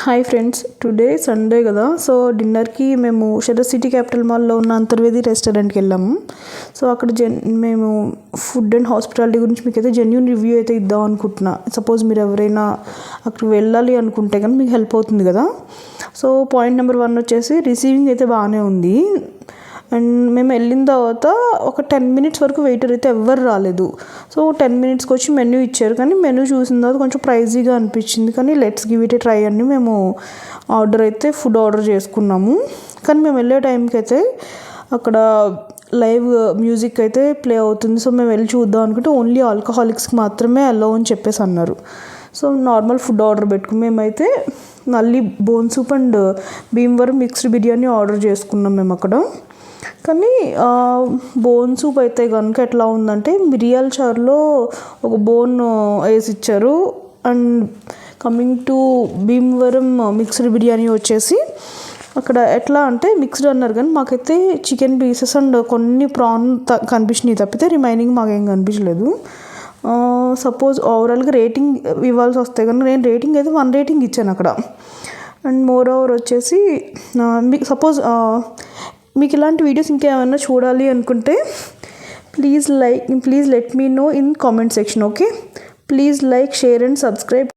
Hi friends, today Sunday కదా. So డిన్నర్కి మేము షరత్ సిటీ క్యాపిటల్ మాల్లో ఉన్న అంతర్వేది రెస్టారెంట్కి వెళ్ళాము. సో అక్కడ మేము ఫుడ్ అండ్ హాస్పిటాలిటీ గురించి మీకు అయితే జెన్యూన్ రివ్యూ అయితే ఇద్దాం అనుకుంటున్నా. సపోజ్ మీరు ఎవరైనా అక్కడికి వెళ్ళాలి అనుకుంటే కానీ మీకు హెల్ప్ అవుతుంది కదా. సో పాయింట్ నెంబర్ 1 వచ్చేసి రిసీవింగ్ అయితే బాగానే ఉంది. అండ్ మేము వెళ్ళిన తర్వాత ఒక 10 మినిట్స్ వరకు వెయిటర్ అయితే ఎవ్వరు రాలేదు. సో 10 మినిట్స్కి వచ్చి మెనూ ఇచ్చారు, కానీ మెనూ చూసిన తర్వాత కొంచెం ప్రైజీగా అనిపించింది. కానీ let's give it A try అని మేము ఫుడ్ ఆర్డర్ చేసుకున్నాము. కానీ మేము వెళ్ళే టైంకి అయితే అక్కడ లైవ్ మ్యూజిక్ అయితే ప్లే అవుతుంది. సో మేము వెళ్ళి చూద్దాం అనుకుంటే ఓన్లీ ఆల్కహాలిక్స్కి మాత్రమే అలో అని చెప్పేసి అన్నారు. సో నార్మల్ ఫుడ్ ఆర్డర్ పెట్టుకుని మేమైతే నల్లి bone soup and Bhimavaram mixed biryani order చేసుకున్నాం మేము అక్కడ. కానీ బోన్ సూప్ అయితే కనుక ఎట్లా ఉందంటే మిరియాల చారులో ఒక బోన్ వేసి ఇచ్చారు. And coming to Bhimavaram mixed biryani వచ్చేసి అక్కడ ఎట్లా అంటే మిక్స్డ్ అన్నారు, కానీ మాకైతే చికెన్ పీసెస్ అండ్ కొన్ని ప్రాన్ కనిపించినాయి తప్పితే రిమైనింగ్ మాకేం కనిపించలేదు. సపోజ్ ఓవరాల్గా రేటింగ్ ఇవ్వాల్సి వస్తే కనుక నేను రేటింగ్ అయితే 1 రేటింగ్ ఇచ్చాను అక్కడ. అండ్ మోర్ ఓవర్ వచ్చేసి సపోజ్ మీకు ఇలాంటి వీడియోస్ ఇంకేమైనా చూడాలి అనుకుంటే please let me know in comment section. Okay, please like, share and subscribe.